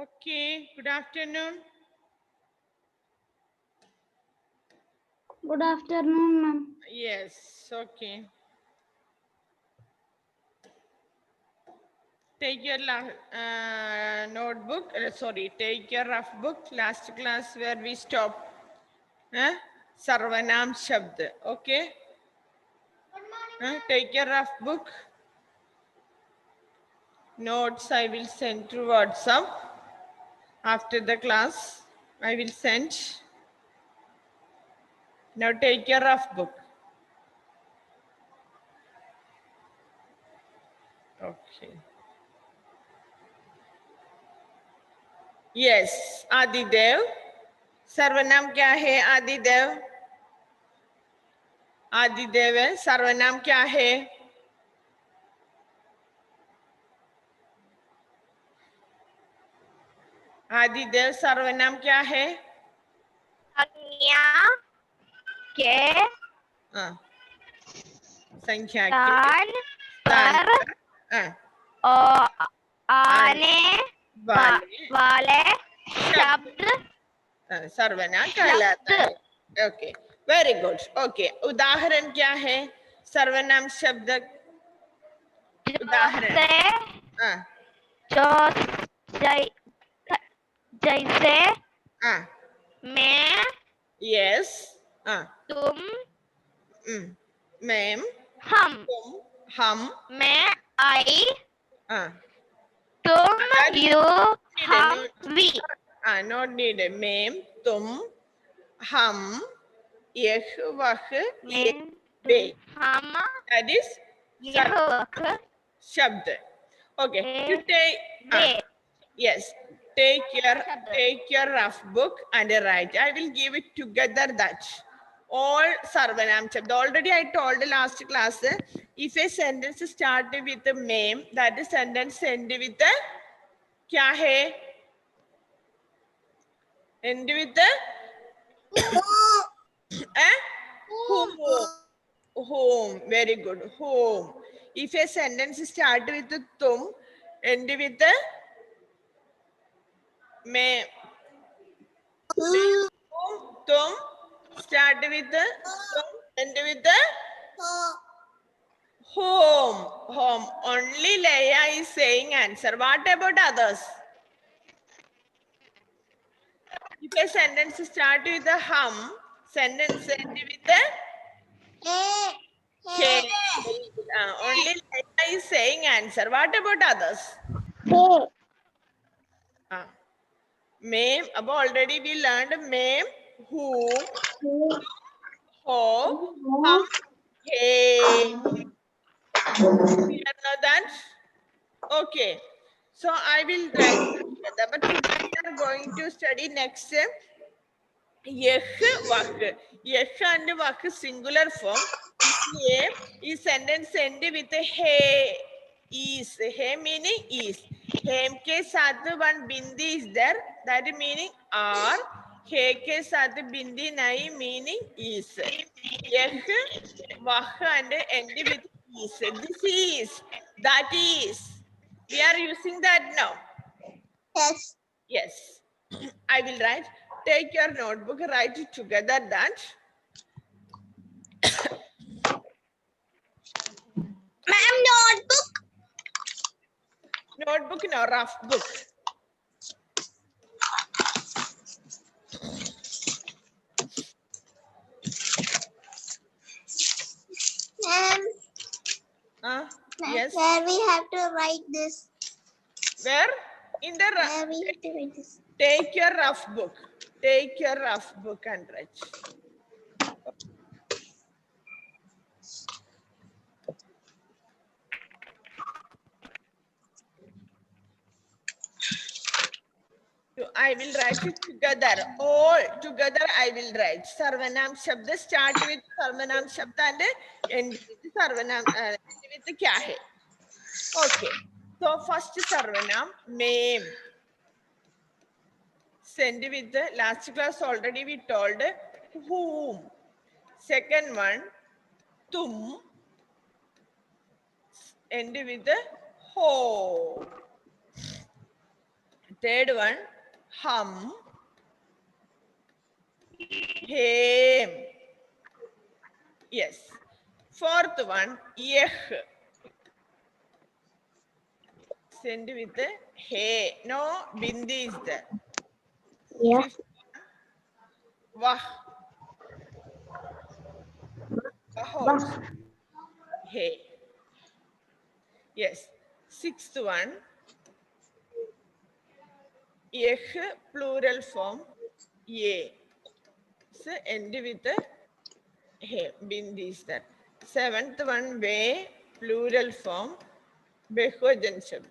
Okay, good afternoon. Good afternoon, ma'am. Yes, okay. Take your notebook, take your rough book. Last class where we stopped. Sarvanam Shabd, okay? Take your rough book. Notes I will send through WhatsApp. After the class, I will send. Now take your rough book. Okay. Yes, Adidev. सर्वनाम क्या है आदिदेव? आदिदेव है, सर्वनाम क्या है? आदिदेव सर्वनाम क्या है? संज्ञा के संख्या के स्थान स्थान पर आने वाले शब्द सर्वनाम कहलाता है. Okay, very good. ओके, उदाहरण क्या है सर्वनाम शब्द? उदाहरण जो जैसे मैं, यस, तुम, मैम, हम, तुम, हम, मैं, आई, तुम, you, हम, we. not needed. मैम, तुम, हम, यह, वह, ये, वे. हम, That is यह, वह, शब्द. Okay, you way, take yes, take your rough book and write. I will give it together that all sarvanam shabd. Already I told last class, if a sentence start with a mem, that is sentence end with the क्या है? End with the whom. Very good. Whom. If a sentence start with the tum, end with the me. Tum, start with the tum, end with the home. Home. Only Leia is saying answer. What about others? If a sentence start with the hum, sentence end with the K. Only Leia is saying answer. What about others? Ma'am, above already we learned ma'am, whom, ho, hum, hey. You know that? Okay. So I will write together. But today we are going to study next. Yeh, vak. Yeh and vak singular form. इसलिए इस sentence end with hey is. Hey meaning is. Hem के साथ one bindi is there. That meaning are. He के साथ bindi nahi meaning is. Yeh, vah and end with is. This is. That is. We are using that now. Yes. Yes. I will write. Take your notebook, write it together that. Ma'am, notebook. Notebook, no, rough book. Ma'am. Yes. Where we have to write this? Where? In the Where we have to write this? take your rough book. Take your rough book and write. I will write it together. All together I will write. Sarvanam Shabda start with Sarvanam Shabda and end with Sarvanam end with kya hai? Okay. So first Sarvanam name. Send with the last class already we told whom. Second one tum. End with the ho. Third one, hum, hem. Yes. Fourth one, yeh. Send with the he. No, bindi is there. Yeah. Fifth, wah. Wah. He. Yes. Sixth one, yeh, plural form, ye. So end with the he. Bindi is there. Seventh one, ve, plural form, Behwajan Shabd.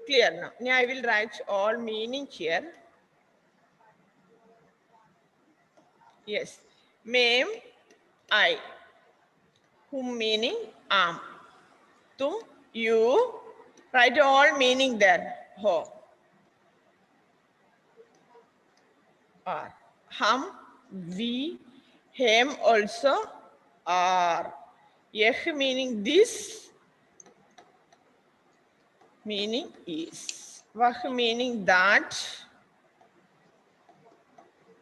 Clear now. Now I will write all meaning here. Yes. Mem, I. Whom meaning am. Tum, you. Write all meaning there. Ho. Are. Hum, we. Hem also are. Yeh meaning this. Meaning is. Vah meaning that.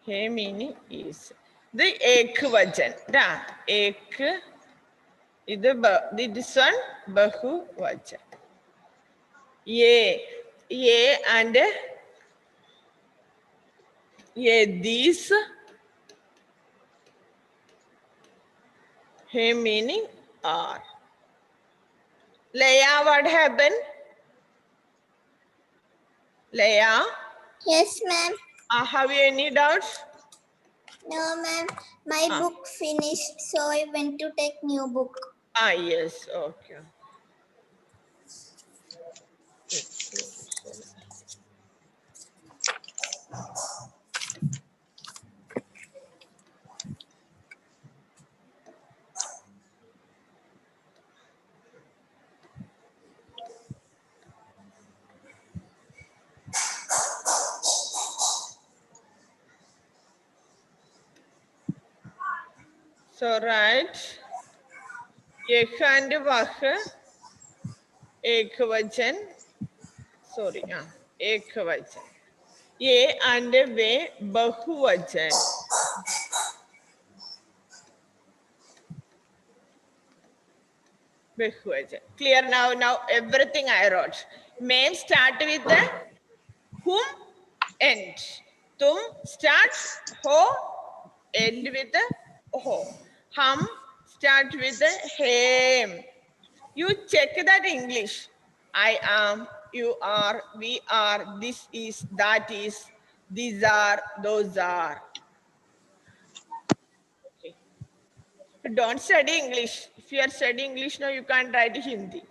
He meaning is. The ekvajan. Da. Ek. This one Bahuvajan. Ye and ye these. He meaning are. Leia, what happened? Leia, Yes, ma'am. have you any doubts? No, ma'am. My book finished, so I went to take new book. Yes, okay. So write Yeh and Vah Ekvajan. Sorry, Ekvajan. Ye and ve Bahuvajan. Behwajan. Clear now? Now everything I wrote. Mem start with the whom, end. Tum start ho, end with the ho. Hum start with the hem. You check that English. I am, you are, we are, this is, that is, these are, those are. Okay. Don't study English. If you are studying English now, you can't write Hindi.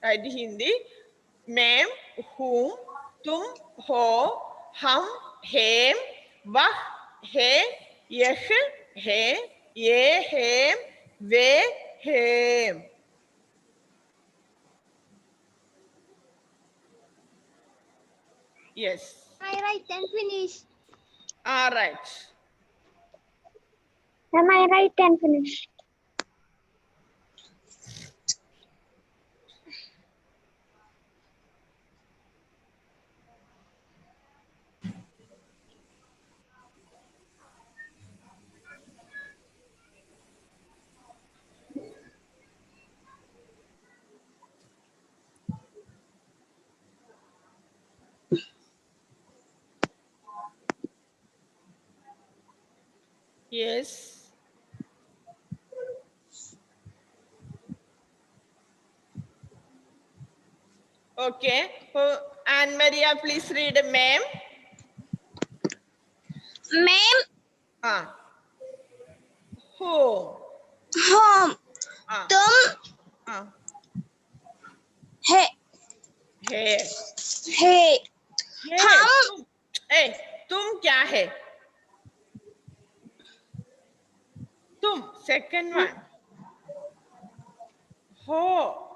Write Hindi. Mem, whom, tum, ho, hum, hem, vah, he, yeh, he, ye, hem, ve, hem. Yes. I write and finish. All right. Ma'am, I write and finish. Yes. Okay. Anne Maria, please read ma'am. Ma'am, Home. home. Ah. Tum, he, Hey. he. Hey. Hum, Hey, तुम क्या है? तुम, second one. Ho.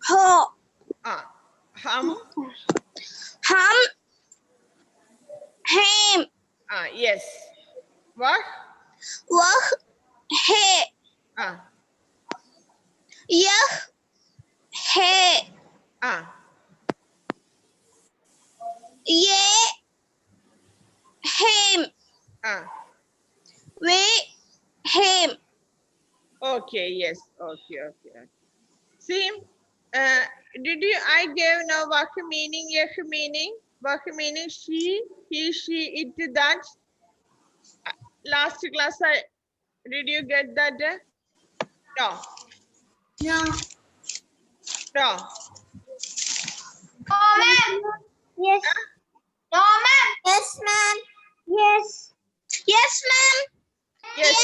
ho. Hum. Hum, hem. Yes. What? Wah, he. Yah, he. Ye, him, we, him. Okay, yes. Okay. See, did you? I gave now what meaning? Yeh meaning? What meaning? She, he, she, it, that. Last class, did you get that? No. No. No. No, ma'am. Yes. No, ma'am. Yes, ma'am. Yes. Yes, ma'am. Yes,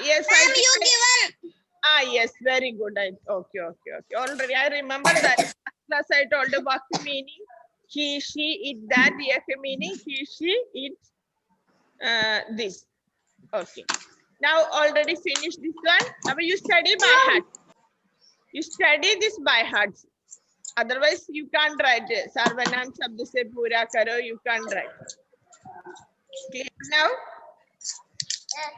yes, Ma'am, you given. Yes, very good. Okay. Already, I remember that. Last class I told you what meaning. He, she, it, that. Yeh meaning he, she, it, this. Okay. Now already finished this one. Now you study by heart. You study this by heart. Otherwise, you can't write it. Sarvanam shabd se pura karo. You can't write. Clear now?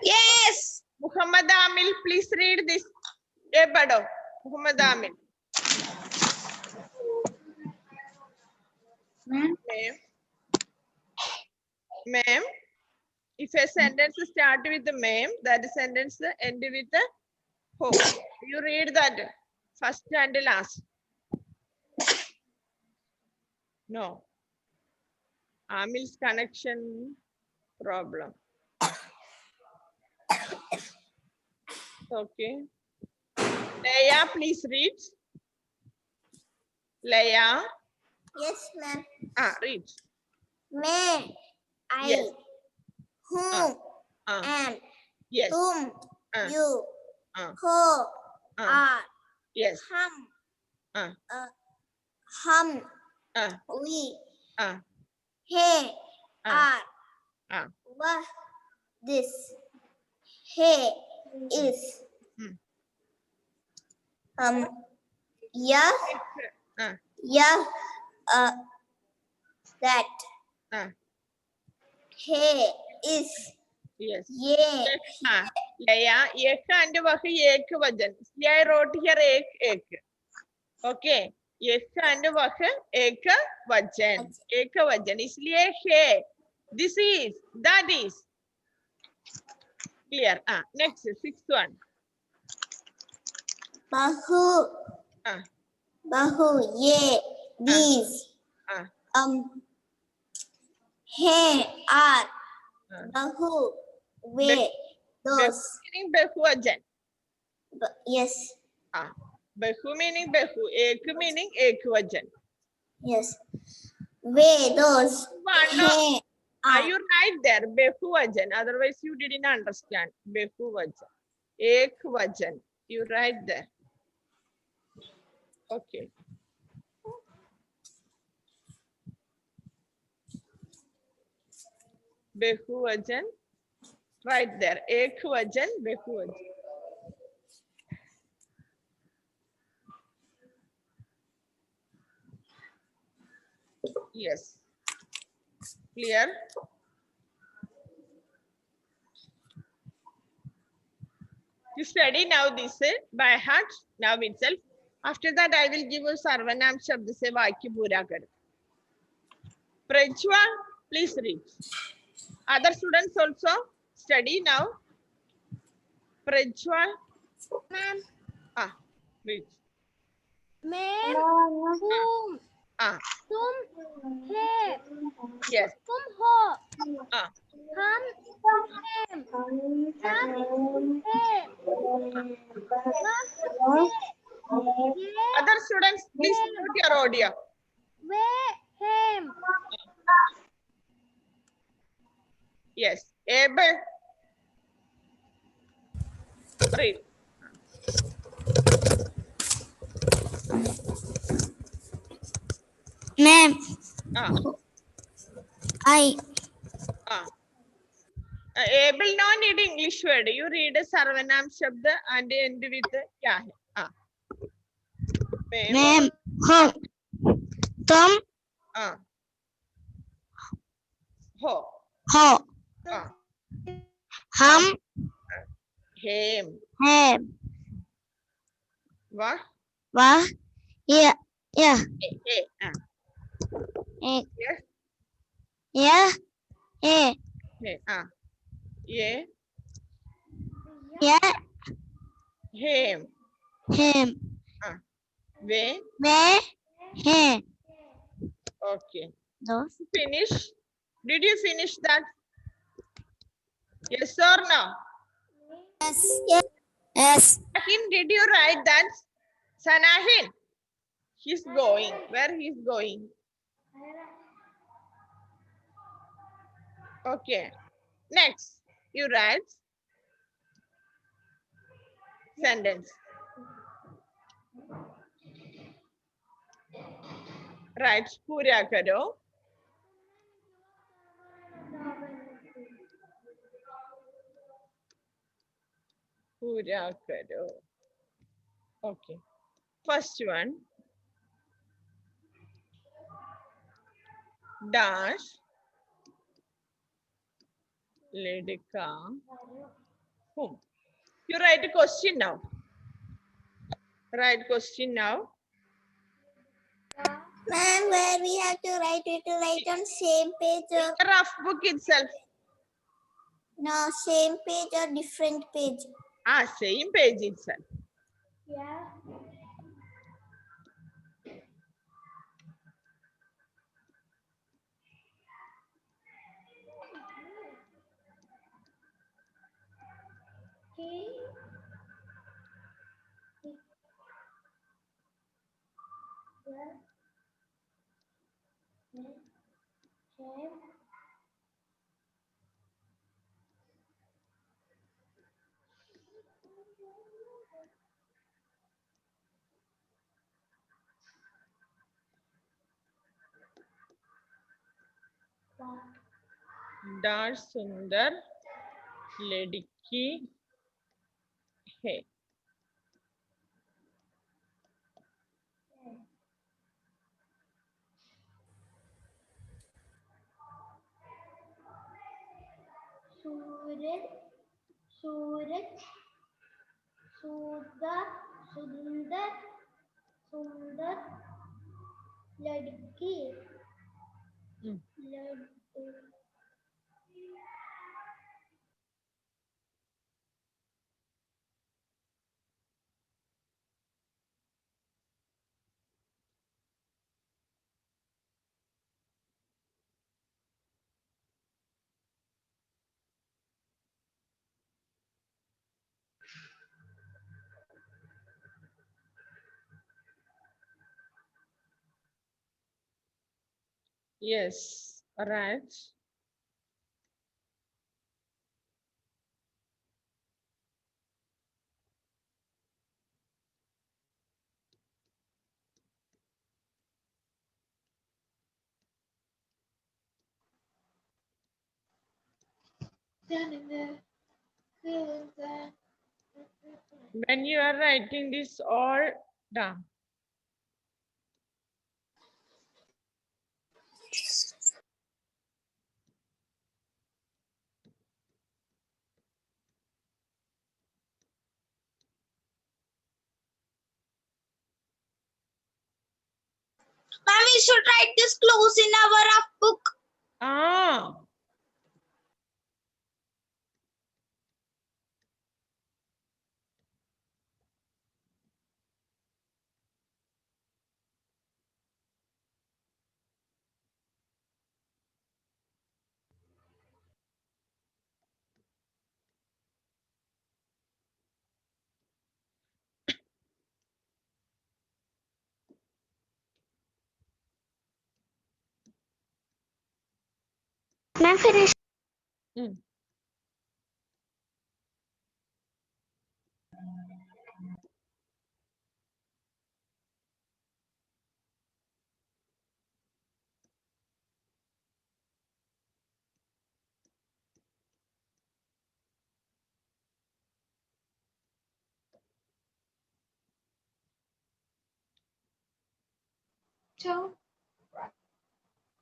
Yes. Muhammad Amil, please read this. Ye pado. Muhammad Amil. Ma'am. Ma'am. If a sentence start with the ma'am, that sentence end with the ho. You read that first and last. No. Amil's connection problem. Okay. Leia, please read. Leia. Yes, ma'am. Read. May, I, Yes. whom, Uh, and, yes. whom, you, Uh, who, are, yes. hum, Uh, hum, uh, we, uh, he, are, were, this, he, is, yeah, yeah, that, he, is, yes. ye, Leia, ek and ek vajan. See, I wrote here ek. Okay. Ek and ek vajan. Ek vajan. Isliye he. This is. That is. Clear. Next, sixth one. bahu, bahu, ye, these, he, are, bahu, we, those, Meaning Bahuvajan. yes, Bahu meaning Bahu. Ek meaning Ekvajan. yes, we, those, he, Are are, you right there? Bahuvajan. Otherwise, you didn't understand. Bahuvajan. Ekvajan. You right there. Okay. Bahuvajan. Right there. Ekvajan. Bahuvajan. Yes. Clear? You study now this by heart now itself. After that, I will give you Sarvanam Shabd se Vakya Pura Kar. Prajwal, please read. Other students also study now. Prajwal. ma'am, Read. मैं, whom, तुम, हे, Yes. तुम हो, Ah. हम, हम, हे, Other students, please mute your audio. Way, him, Yes. Able. Read. ma'am, I, Able no need English word. You read a Sarvanam Shabda and end with kya hai? ma'am, hum, तुम, Ho. हो, हम, Him. हैं, What? वह, ये, Hey. Yes. Yes. Yeah. Hey. Yeah. Yeah. Him. Him. Way. Where? Him. Okay. Those. Finish. Did you finish that? Yes or no? Yes. Yes. Yes. Sanahin, did you write that? Sanahin. He's going. Where he's going? Okay. Next, you write sentence. Write पूरा करो. पूरा करो. Okay. First one. Dash. लड़का. Whom? You write a question now. Write question now. Ma'am, where we have to write it to write on same page or The rough book itself. no same page or different page? Same page itself. Yeah. डार सुंदर लड़की है. सूरज सूरज सुंदर सुंदर सुंदर लड़की लड़की Yes, right. When you are writing this all down. Ma'am, we should write this close in our rough book. Ah, Ma'am, finish. mm.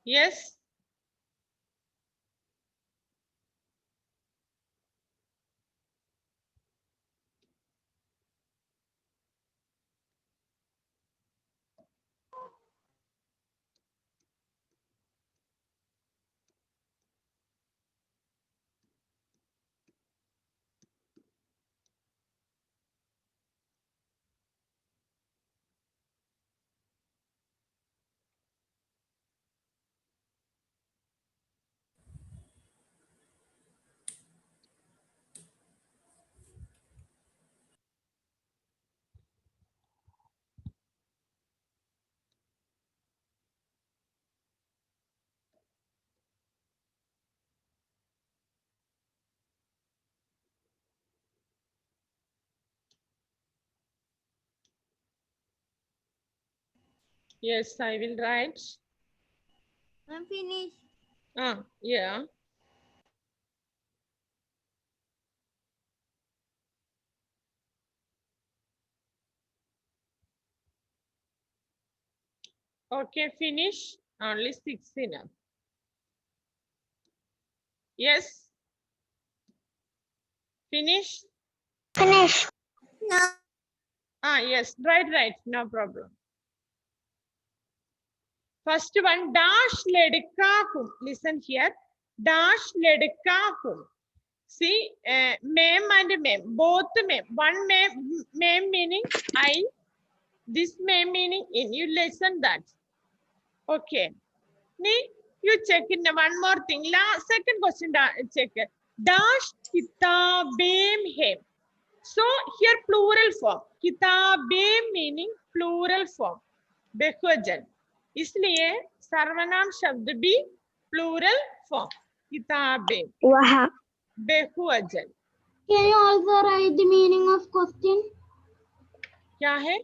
Yes. Yes, I will write. I'm finished. Yeah. Okay, finish. Only 6 enough. Yes. Finish. Finish. No. Yes, right. No problem. First one, dash ledkahum. Listen here. Dash ledkahum. See, mem and mem, both mem. One mem meaning I, this mem meaning in. You listen that. Okay. You check in one more thing. Second question, check. Dash kitabem hem. So here plural form. किताबें meaning plural form. बहुवचन. इसलिए सर्वनाम शब्द भी plural form. किताबें. Wow. बहुवचन. Can you also write the meaning of question? क्या है?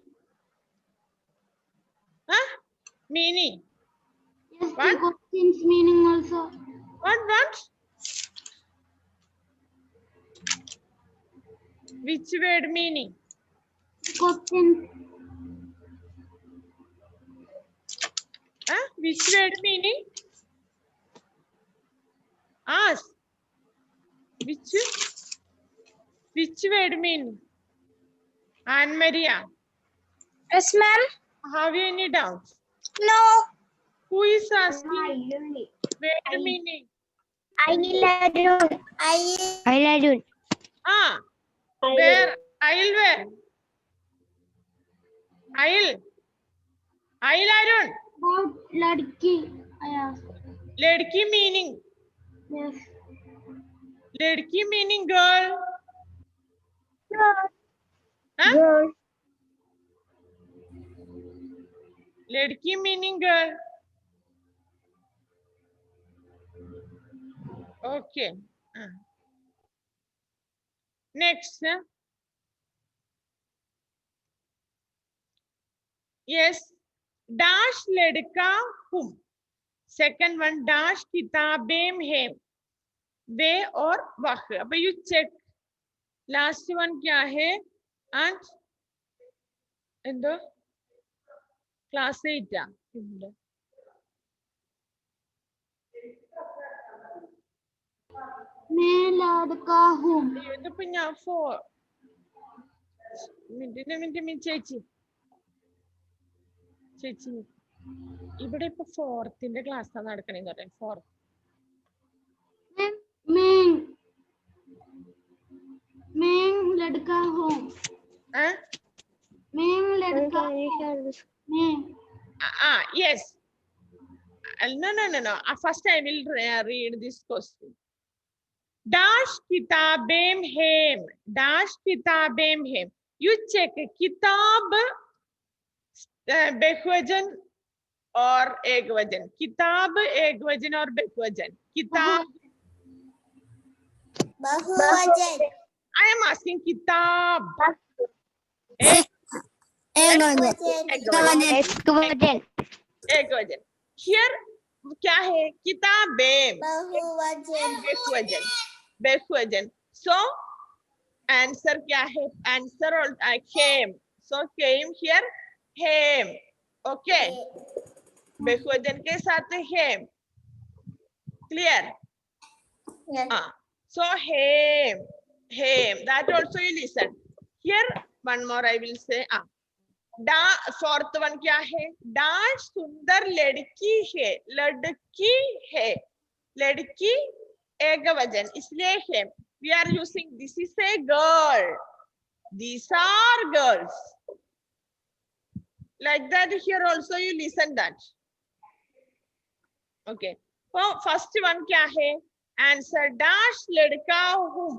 हाँ? Meaning. Yes, What? the question's meaning also. What? Which word meaning? Question. Which word meaning? Ask. Which word meaning? Anne Maria. Yes, ma'am. Have you any doubts? No. Who is asking word meaning? Ailadun. Where? Aisle where? Aisle. Aisle Arun. About ladki. I asked. Ledki meaning. Yes. Ledki meaning girl. Huh? Girl. Ledki meaning girl. Okay. Next. Yes. Dash ledka hum. Second one, dash kitabem hem. They or wah. But you check. Last one क्या है? And in the class 8. मैं लड़का हूँ. ഇത് ഇപ്പൊ ഞാൻ minute ചേച്ചി ഇവിടെ ഇപ്പൊ 4th ക്ലാസ് നടക്കണേന്ന് പറയാം. 4th. मैं लड़का हूँ. मैं लड़का मैं. Yes. No. First I will read this question. Dash kitabem hem. Dash kitabem hem. You check kitab बहुवचन और एकवचन. किताब एकवचन और बहुवचन. किताब बहुवचन. I am asking kitab. एकवचन. Here क्या है? किताबें बहुवचन. So answer क्या है? Answer came. So came here hem. Okay. बहुवचन के साथ hem. Clear? Yes. So hem. That also you listen. Here one more I will say. Fourth one क्या है? दाश सुंदर लड़की है. लड़की एकवचन इसलिए है. We are using this is a girl. These are girls. Like that here also you listen that. Okay. So first one क्या है? Answer dash लड़का हूँ.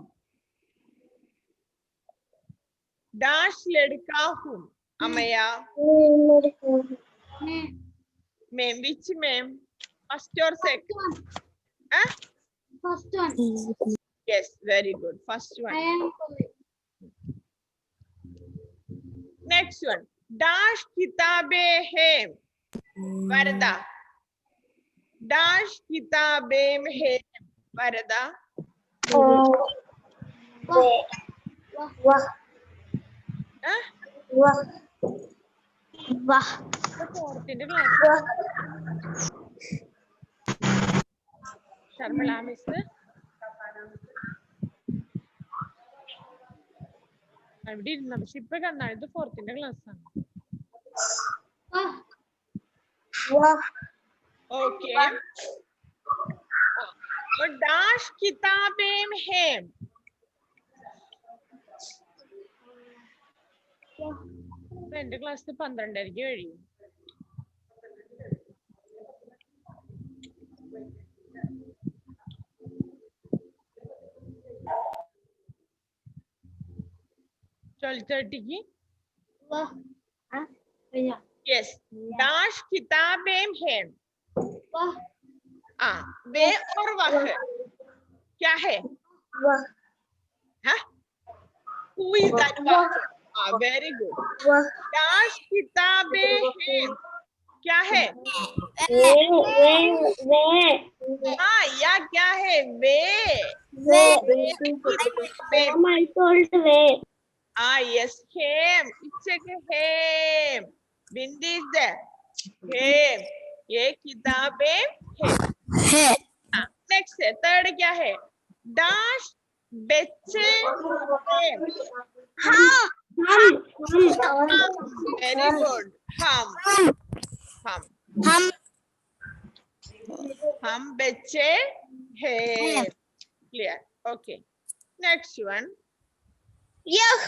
Dash लड़का हूँ. Amaya. Ma'am, which ma'am? First or second? First one. Yes, very good. First I one. am. Next one. Dash kitabe hai. Varada. Dash kitabem hai. Varada. Wah. Huh? Wah. Wah. Fourth in the class. Sharmala miss. I did not ship a gun. The fourth in the class. Wah. Okay. But dash kitabem hai. എന്റെ ക്ലാസ്സിൽ 12 കഴിയും. Yes. Dash kitabem hai. वे और वह क्या है? हाँ? Who is that वह? Very good. दाश किताबें हैं. क्या है? हाँ, या क्या है? वे. Yes, him. It's a him. Bindi is there. Him. ये किताबें हैं. Next है, third क्या है? दाश बच्चे हैं. Very good. हम बच्चे हैं. Clear. Okay. Next one. Yes.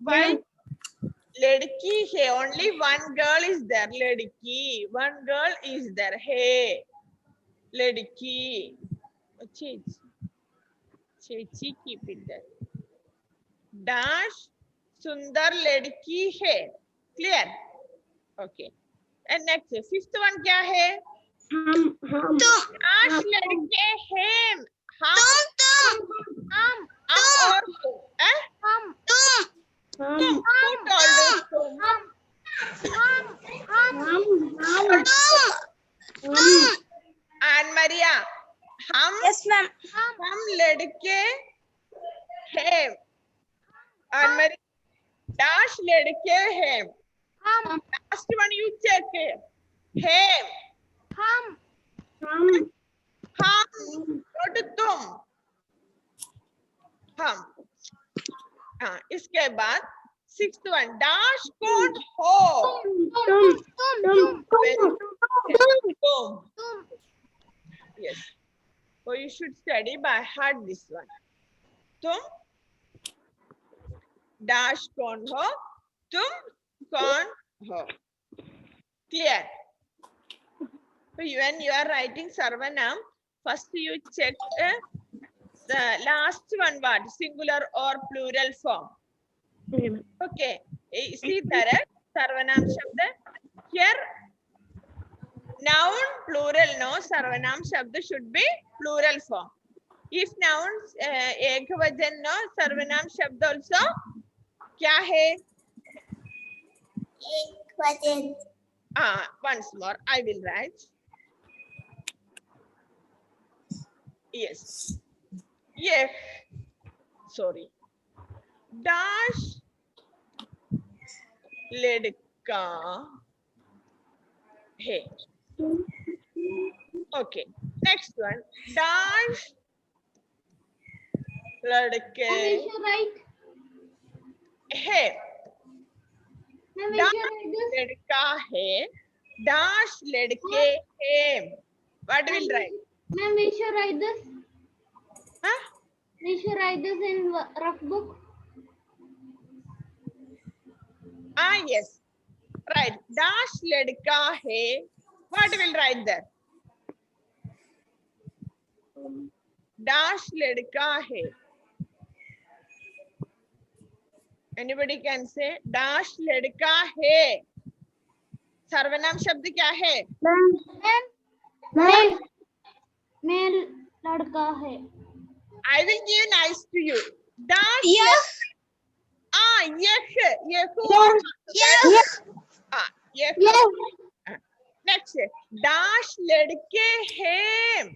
Why? लड़की है. Only one girl is there. लड़की. One girl is there. Hey. लड़की. Chechi, keep it there. Dash सुंदर लड़की है. Clear? Okay. And next, fifth one क्या है? दाश लड़के हैं. हम और तुम. Who told us तुम? Anne Maria. हम लड़के हैं. Anne Maria. दाश लड़के हैं. Last one you check. है. हम. Not तुम. हम. इसके बाद sixth one. दाश कौन हो? तुम. Yes. So you should study by heart this one. तुम. दाश कौन हो? तुम कौन हो? Clear? So when you are writing Sarvanam, first you check the last one word, singular or plural form. Okay. See there, Sarvanam Shabda. Here, noun plural, no, Sarvanam Shabda should be plural form. If nouns ekvajan, no, Sarvanam Shabda also क्या है? Once more, I will write. Yes. Yes. Sorry. Dash लड़का है. Okay. Next one. Dash लड़के है. दाश लड़का है. दाश लड़के हैं. What will write? Ma'am, we should write this. Huh? We should write this in rough book. Yes. Right. Dash लड़का है. What will write there? Dash लड़का है. Anybody can say dash लड़का है. सर्वनाम शब्द क्या है? मेल लड़का है. I will give nice to you. Dash. Yes. Yes. Yes. Yes. Yes. Next. Dash ladke hain.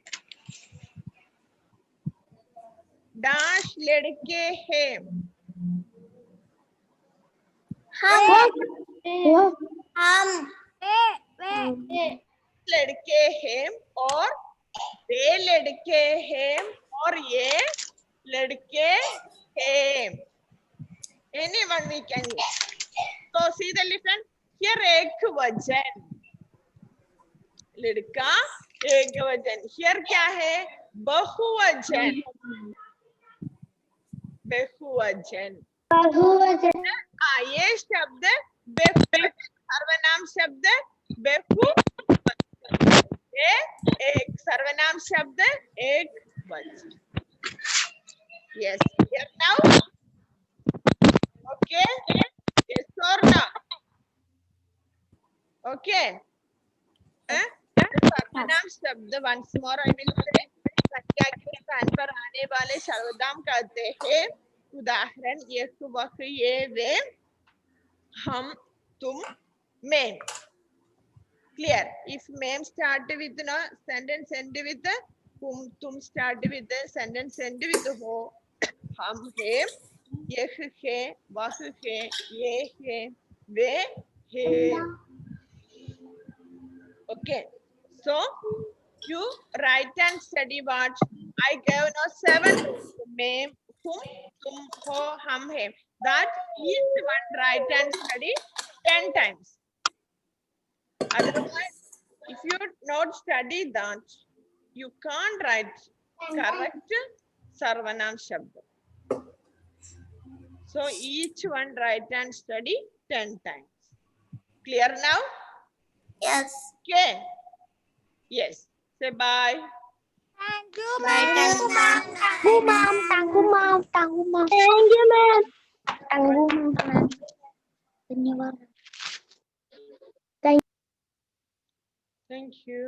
Dash ladke hain. हम लड़के हैं और वे लड़के हैं और ये लड़के हैं. Anyone we can use. So see the difference. Here एक वचन. लड़का एक वचन. Here क्या है? बहुवचन. बहुवचन. ये शब्द सर्वनाम शब्द बेहू ये एक सर्वनाम शब्द एक वचन. Yes. Here now. Okay. Yes or no? Okay. सर्वनाम शब्द once more I will say. संज्ञा के स्थान पर आने वाले सर्वनाम कहते हैं. उदाहरण ये वह ये वे हम तुम मैं. Clear? If ma'am start with no sentence end with whom, tum start with the sentence end with ho, हम है, यह है, वह है, ये है, वे है. Okay. So you write and study what I gave now 7 ma'am, whom, tum, ho, हम है. That each one write and study 10 times. Otherwise, if you not study that, you can't write correct sarvanam shabd. So each one write and study 10 times. Clear now? Yes. Okay. Yes. Say bye. Thank you, ma'am. Thank you, ma'am. Thank you, ma'am. Thank you, ma'am. Thank you, ma'am. Thank you, ma'am. धन्यवाद. Thank you.